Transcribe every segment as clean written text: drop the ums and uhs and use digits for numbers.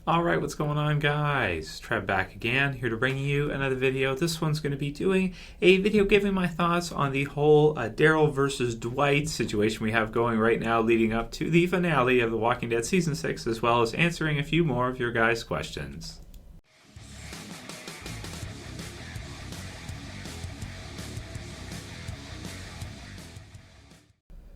Alright, what's going on, guys? Trev back again, here to bring you another video. This one's going to be doing a video giving my thoughts on the whole Daryl versus Dwight situation we have going right now leading up to the finale of The Walking Dead Season 6, as well as answering a few more of your guys' questions.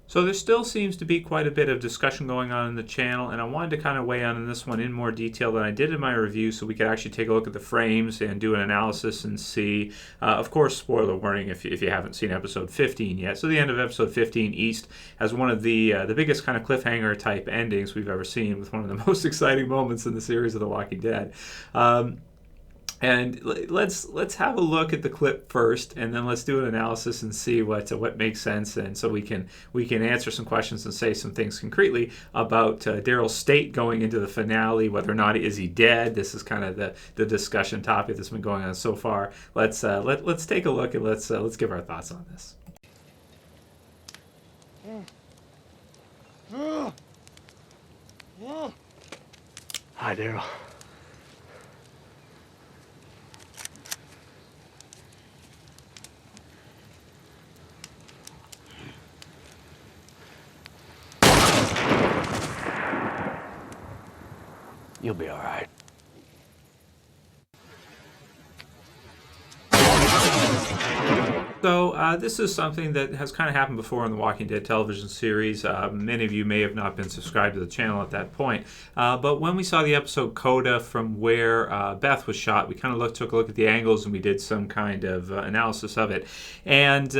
So there still seems to be quite a bit of discussion going on in the channel, and I wanted to kind of weigh in on this one in more detail than I did in my review so we could actually take a look at the frames and do an analysis and see. Of course, spoiler warning if you haven't seen episode 15 yet. So the end of episode 15 East has one of the biggest kind of cliffhanger type endings we've ever seen, with one of the most exciting moments in the series of The Walking Dead. And let's have a look at the clip first, and then let's do an analysis and see what makes sense, and so we can answer some questions and say some things concretely about Daryl's state going into the finale. Whether or not is he dead? This is kind of the discussion topic that's been going on so far. Let's take a look and let's give our thoughts on this. Hi, Daryl. You'll be all right. So this is something that has kind of happened before in the Walking Dead television series. Many of you may have not been subscribed to the channel at that point. But when we saw the episode Coda from where Beth was shot, we kind of took a look at the angles and we did some kind of analysis of it. And,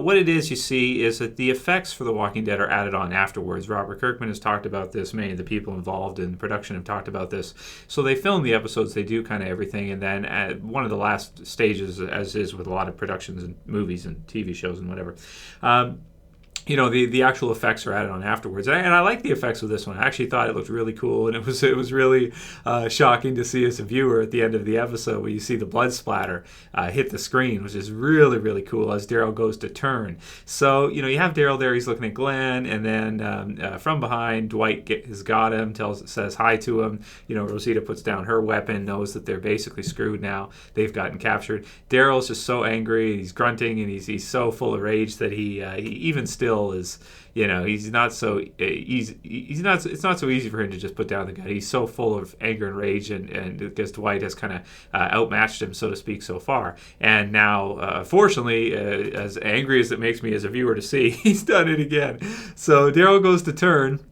what it is you see is that the effects for The Walking Dead are added on afterwards. Robert Kirkman has talked about this. Many of the people involved in the production have talked about this. So they film the episodes, they do kind of everything. And then at one of the last stages, as is with a lot of productions and movies and TV shows and whatever, the actual effects are added on afterwards, and I like the effects of this one. I actually thought it looked really cool, and it was really shocking to see as a viewer at the end of the episode where you see the blood splatter hit the screen, which is really, really cool as Daryl goes to turn. So you have Daryl there, he's looking at Glenn, and then from behind Dwight has got him, says hi to him. Rosita puts down her weapon, knows that they're basically screwed now. They've gotten captured. Daryl's just so angry, he's grunting, and he's so full of rage that he even still is, he's not so easy. It's not so easy for him to just put down the gun. He's so full of anger and rage, and because Dwight has kind of outmatched him, so to speak, so far. And now, fortunately, as angry as it makes me as a viewer to see, he's done it again. So Daryl goes to turn,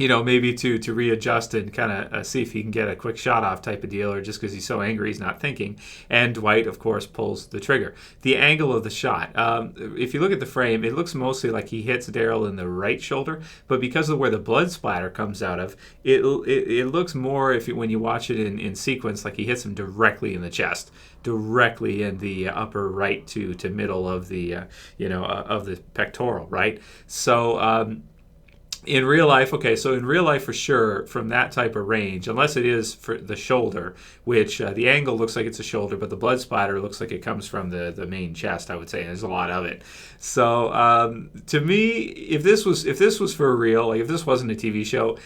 maybe to readjust and kind of see if he can get a quick shot off type of deal, or just because he's so angry he's not thinking. And Dwight, of course, pulls the trigger. The angle of the shot, if you look at the frame, it looks mostly like he hits Daryl in the right shoulder, but because of where the blood splatter comes out of, it looks more, when you watch it in sequence, like he hits him directly in the chest, directly in the upper right to middle of the of the pectoral, right? So in real life, for sure, from that type of range, unless it is for the shoulder, which the angle looks like it's a shoulder, but the blood splatter looks like it comes from the main chest, I would say, and there's a lot of it. So to me, if this was for real, like if this wasn't a TV show,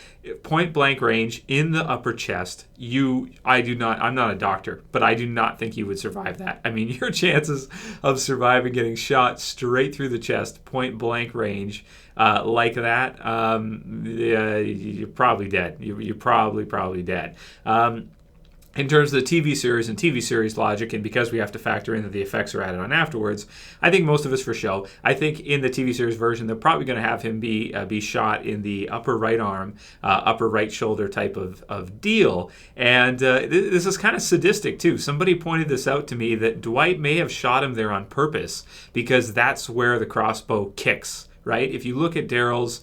point blank range in the upper chest, I'm not a doctor, but I do not think you would survive that. I mean, your chances of surviving getting shot straight through the chest, point blank range, like that, you're probably dead. You're probably dead. In terms of the TV series and TV series logic, and because we have to factor in that the effects are added on afterwards, I think most of it's for show. I think in the TV series version, they're probably going to have him be shot in the upper right arm, upper right shoulder type of deal. And this is kind of sadistic, too. Somebody pointed this out to me, that Dwight may have shot him there on purpose, because that's where the crossbow kicks. Right? If you look at Daryl's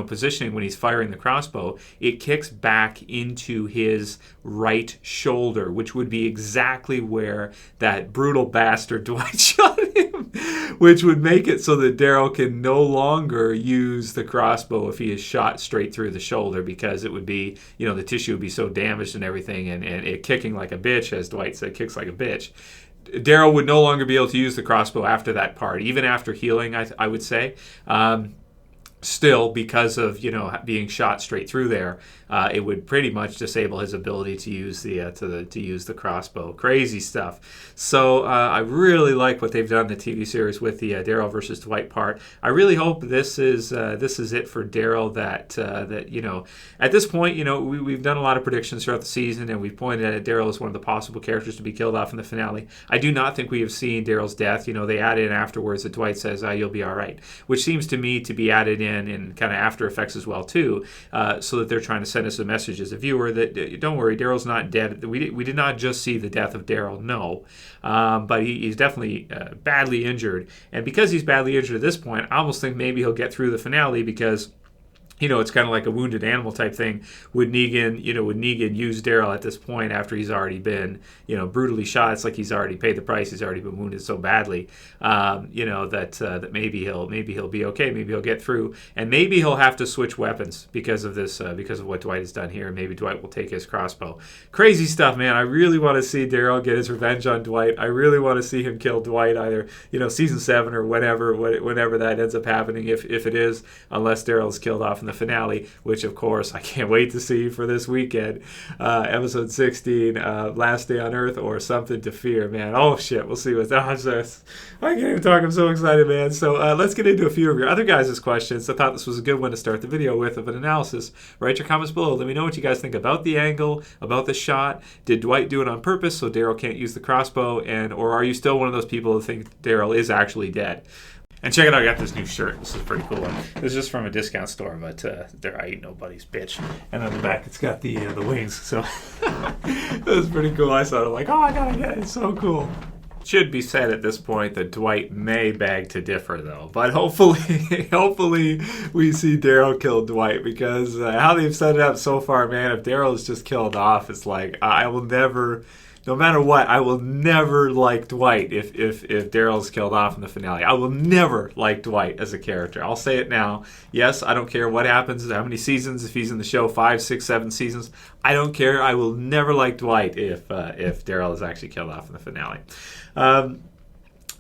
positioning when he's firing the crossbow, it kicks back into his right shoulder, which would be exactly where that brutal bastard Dwight shot him, which would make it so that Daryl can no longer use the crossbow if he is shot straight through the shoulder, because it would be, the tissue would be so damaged and everything, and it kicking like a bitch, as Dwight said, kicks like a bitch. Daryl would no longer be able to use the crossbow after that part, even after healing, I would say. still, because of being shot straight through there, it would pretty much disable his ability to use to use the crossbow. Crazy stuff. So I really like what they've done in the TV series with the Daryl versus Dwight part. I really hope this is it for Daryl. That at this point, we've done a lot of predictions throughout the season, and we've pointed at Daryl as one of the possible characters to be killed off in the finale. I do not think we have seen Daryl's death. They added in afterwards that Dwight says, "You'll be all right," which seems to me to be added in kind of after effects as well too, so that they're trying to send us a message as a viewer that don't worry, Daryl's not dead. We did not just see the death of Daryl, no, but he's definitely badly injured, and because he's badly injured at this point, I almost think maybe he'll get through the finale because it's kind of like a wounded animal type thing. Would Negan use Daryl at this point after he's already been, brutally shot? It's like he's already paid the price. He's already been wounded so badly, that maybe he'll be okay. Maybe he'll get through, and maybe he'll have to switch weapons because of this, because of what Dwight has done here. Maybe Dwight will take his crossbow. Crazy stuff, man. I really want to see Daryl get his revenge on Dwight. I really want to see him kill Dwight, either season 7 or whenever that ends up happening. If it is, unless Daryl is killed off in the finale, which of course I can't wait to see for this weekend, episode 16, Last Day on Earth, or Something to Fear, man. Oh shit, we'll see what's I can't even talk. I'm so excited, man. So let's get into a few of your other guys' questions. I thought this was a good one to start the video with, of an analysis. Write your comments below. Let me know what you guys think about the angle, about the shot. Did Dwight do it on purpose so Daryl can't use the crossbow, or are you still one of those people who think Daryl is actually dead? And check it out, I got this new shirt. This is a pretty cool one. This is just from a discount store, but I ain't nobody's bitch. And on the back, it's got the wings. So that was pretty cool. I saw it, I'm like, oh, I gotta get it. It's so cool. Should be said at this point that Dwight may beg to differ, though. But hopefully we see Daryl kill Dwight, because how they've set it up so far, man, if Daryl is just killed off, it's like, I will never... No matter what, I will never like Dwight if Daryl's killed off in the finale. I will never like Dwight as a character. I'll say it now. Yes, I don't care what happens, how many seasons, if he's in the show, 5, 6, 7 seasons. I don't care. I will never like Dwight if Daryl is actually killed off in the finale.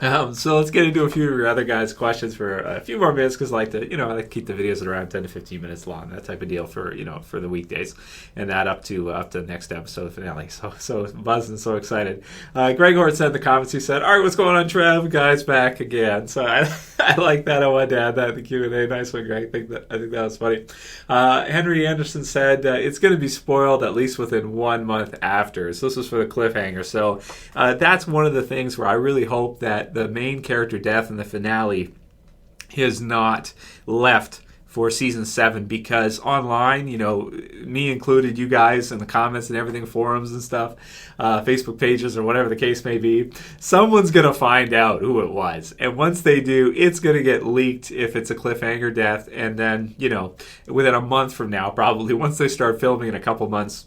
So let's get into a few of your other guys' questions for a few more minutes, because I like to keep the videos at around 10 to 15 minutes long, that type of deal for the weekdays, and that up to the next episode of the finale. So buzzing, so excited. Greg Hort said in the comments, he said, "All right, what's going on, Trev? Guys back again." So I like that. I wanted to add that in the Q&A. Nice one, Greg. I think that was funny. Henry Anderson said it's going to be spoiled at least within 1 month after. So this was for the cliffhanger. So that's one of the things where I really hope that the main character death in the finale is not left for season 7, because online, me included, you guys in the comments and everything, forums and stuff, Facebook pages or whatever the case may be, someone's going to find out who it was. And once they do, it's going to get leaked if it's a cliffhanger death. And then, within a month from now, probably once they start filming in a couple months,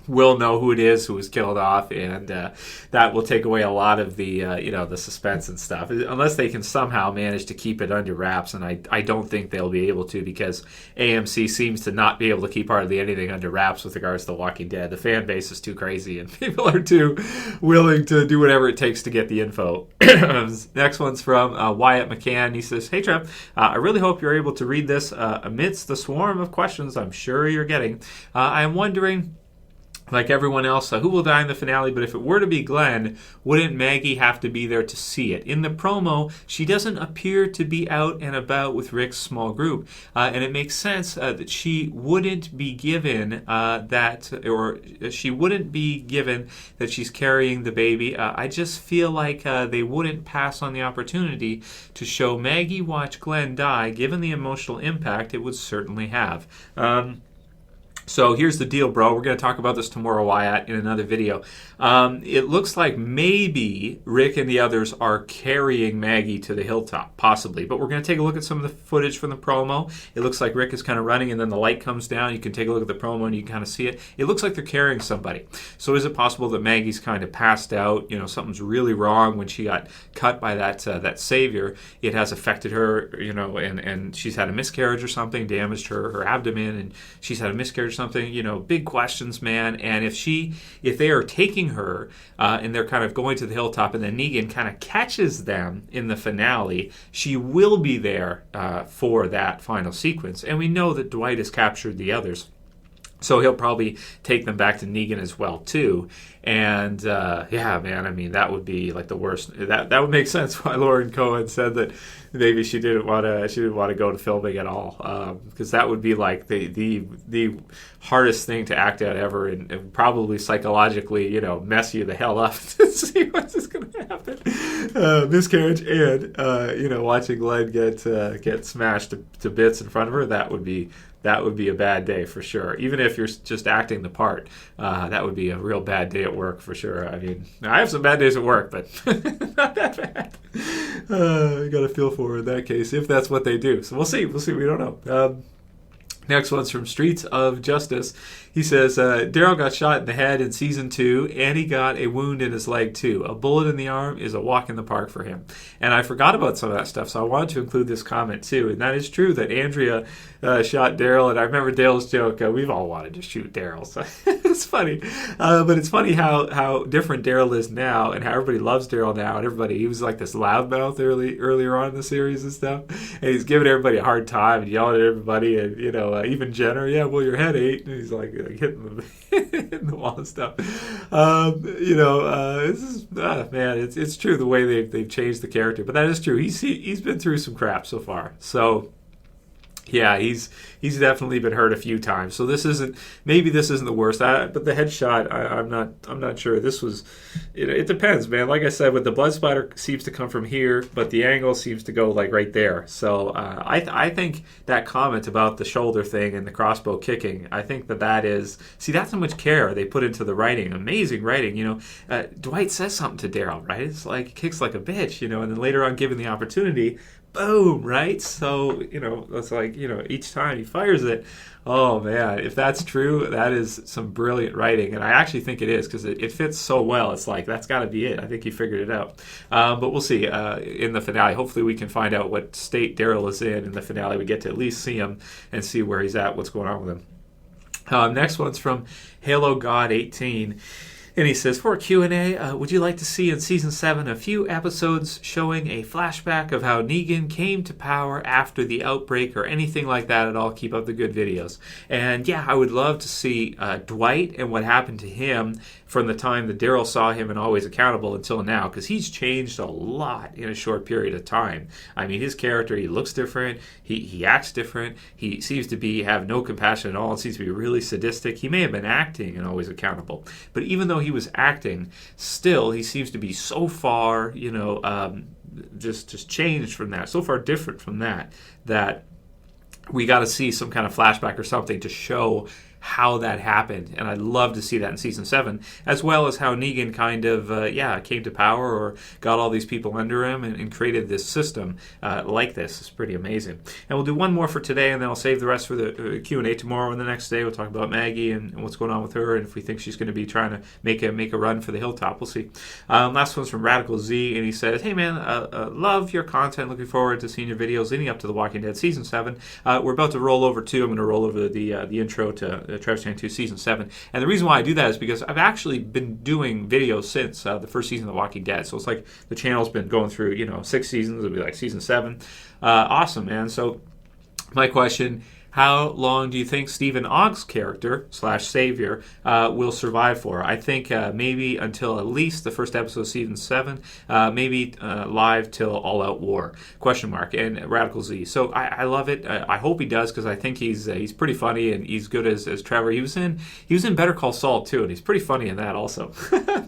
we'll know who it is who was killed off, and that will take away a lot of the the suspense and stuff, unless they can somehow manage to keep it under wraps, and I don't think they'll be able to, because AMC seems to not be able to keep hardly anything under wraps with regards to The Walking Dead. The fan base is too crazy, and people are too willing to do whatever it takes to get the info. Next one's from Wyatt McCann. He says, "Hey Trev, I really hope you're able to read this amidst the swarm of questions I'm sure you're getting. I'm wondering, like everyone else, who will die in the finale, but if it were to be Glenn, wouldn't Maggie have to be there to see it? In the promo, she doesn't appear to be out and about with Rick's small group, and it makes sense that she wouldn't be given she wouldn't be given that she's carrying the baby. I just feel like they wouldn't pass on the opportunity to show Maggie watch Glenn die, given the emotional impact it would certainly have." So here's the deal, bro. We're going to talk about this tomorrow, Wyatt, in another video. It looks like maybe Rick and the others are carrying Maggie to the hilltop, possibly. But we're going to take a look at some of the footage from the promo. It looks like Rick is kind of running, and then the light comes down. You can take a look at the promo, and you can kind of see it. It looks like they're carrying somebody. So is it possible that Maggie's kind of passed out? Something's really wrong when she got cut by that savior. It has affected her, and she's had a miscarriage or something, damaged her abdomen, and she's had a miscarriage. something, big questions, man. And if they are taking her and they're kind of going to the hilltop, and then Negan kind of catches them in the finale, she will be there for that final sequence. And we know that Dwight has captured the others. So he'll probably take them back to Negan as well, too. And, yeah, man, I mean, that would be like the worst. That would make sense why Lauren Cohen said that maybe she didn't want to go to filming at all. Because that would be like the hardest thing to act out ever, and probably psychologically, mess you the hell up to see what's just going to happen. Miscarriage and, watching Glenn get smashed to bits in front of her, that would be a bad day for sure. Even if you're just acting the part, that would be a real bad day at work for sure. I mean, I have some bad days at work, but not that bad. You got to feel for her in that case, if that's what they do. So we'll see. We don't know. Next one's from Streets of Justice. He says, Daryl got shot in the head in Season 2, and he got a wound in his leg, too. A bullet in the arm is a walk in the park for him. And I forgot about some of that stuff, so I wanted to include this comment, too. And that is true that Andrea shot Daryl, and I remember Dale's joke, we've all wanted to shoot Daryl. So it's funny. But it's funny how different Daryl is now, and how everybody loves Daryl now. And he was like this loudmouth earlier on in the series and stuff. And he's giving everybody a hard time and yelling at everybody, and, even Jenner, yeah, well, your head ate. And he's like hitting the wall and stuff. This is man, it's true the way they've changed the character, but that is true. He's been through some crap so far. So yeah, he's definitely been hurt a few times. So this isn't the worst. But the headshot, I'm not sure. This was, it depends, man. Like I said, with the blood splatter seems to come from here, but the angle seems to go like right there. So I think that comment about the shoulder thing and the crossbow kicking, I think that is, that's how much care they put into the writing. Amazing writing. Dwight says something to Daryl, right? It's like kicks like a bitch, and then later on given the opportunity, boom, right? So, it's like, each time he fires it, oh man, if that's true, that is some brilliant writing. And I actually think it is, because it fits so well. It's like, that's got to be it. I think he figured it out. But we'll see in the finale. Hopefully we can find out what state Daryl is in the finale. We get to at least see him and see where he's at, what's going on with him. Next one's from Halo God 18. And he says, for a Q&A, would you like to see in Season 7 a few episodes showing a flashback of how Negan came to power after the outbreak or anything like that at all? Keep up the good videos. And yeah, I would love to see Dwight and what happened to him from the time that Daryl saw him and Always Accountable until now, because he's changed a lot in a short period of time. I mean, his character, he looks different, he acts different, he seems to have no compassion at all, and seems to be really sadistic. He may have been acting in Always Accountable, but even though he was acting, still he seems to be so far, just changed from that, so far different from that we got to see some kind of flashback or something to show how that happened. And I'd love to see that in Season 7, as well as how Negan kind of, came to power or got all these people under him and created this system like this. It's pretty amazing. And we'll do one more for today, and then I'll save the rest for the Q&A tomorrow and the next day. We'll talk about Maggie and what's going on with her, and if we think she's going to be trying to make a run for the hilltop. We'll see. Last one's from Radical Z, and he says, hey man, love your content. Looking forward to seeing your videos leading up to The Walking Dead Season 7. We're about to roll over to, I'm going to roll over the intro to Trev Channel 2 Season 7. And the reason why I do that is because I've actually been doing videos since the first season of The Walking Dead. So it's like the channel's been going through, 6 seasons. It'll be like Season 7. Awesome, man. So my question, how long do you think Stephen Ogg's character / savior will survive for? I think maybe until at least the first episode of Season 7, maybe live till All Out War, ? And Radical Z. So I love it. I hope he does, because I think he's pretty funny and he's good as Trevor. He was in Better Call Saul too, and he's pretty funny in that also.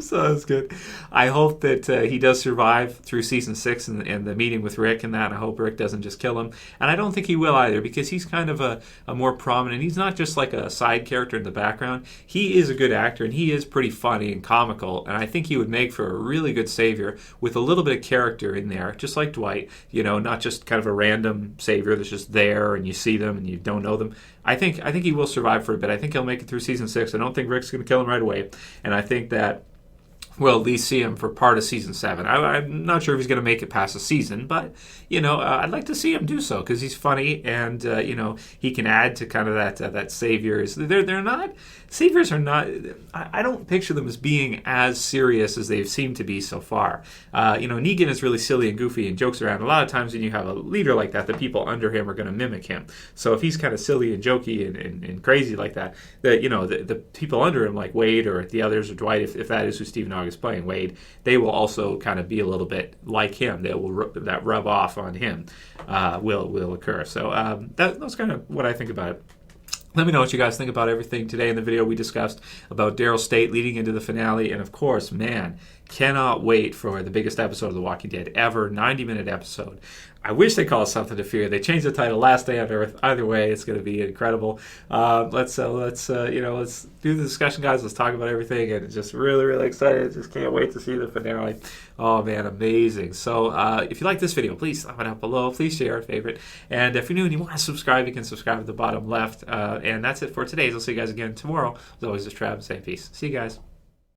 So that's good. I hope that he does survive through Season 6 and the meeting with Rick and that. I hope Rick doesn't just kill him. And I don't think he will either, because he's kind of a more prominent, he's not just like a side character in the background. He is a good actor, and he is pretty funny and comical, and I think he would make for a really good savior with a little bit of character in there, just like Dwight, not just kind of a random savior that's just there and you see them and you don't know them. I think he will survive for a bit. I think he'll make it through Season 6. I don't think Rick's going to kill him right away, and I think that we'll at least see him for part of season 7. I'm not sure if he's going to make it past the season, but I'd like to see him do so because he's funny, and he can add to kind of that saviors. They're not saviors are not. I don't picture them as being as serious as they've seemed to be so far. Negan is really silly and goofy and jokes around. A lot of times when you have a leader like that, the people under him are going to mimic him. So if he's kind of silly and jokey and crazy like that, the people under him, like Wade or the others or Dwight, if that is who Stephen Ogg is playing, Wade, they will also kind of be a little bit like him. That rub off on him will occur. So that's kind of what I think about it. Let me know what you guys think about everything today in the video we discussed about Daryl State leading into the finale. And of course, man, cannot wait for the biggest episode of The Walking Dead ever, 90-minute episode. I wish they called it Something to Fear. They changed the title Last Day on Earth. Either way, it's going to be incredible. Let's do the discussion, guys. Let's talk about everything. And just really, really excited. Just can't wait to see the finale. Oh, man, amazing. So if you like this video, please thumb it up below. Please share a favorite. And if you're new and you want to subscribe, you can subscribe at the bottom left. And that's it for today. I'll see you guys again tomorrow. As always, it's Trev saying peace. See you guys.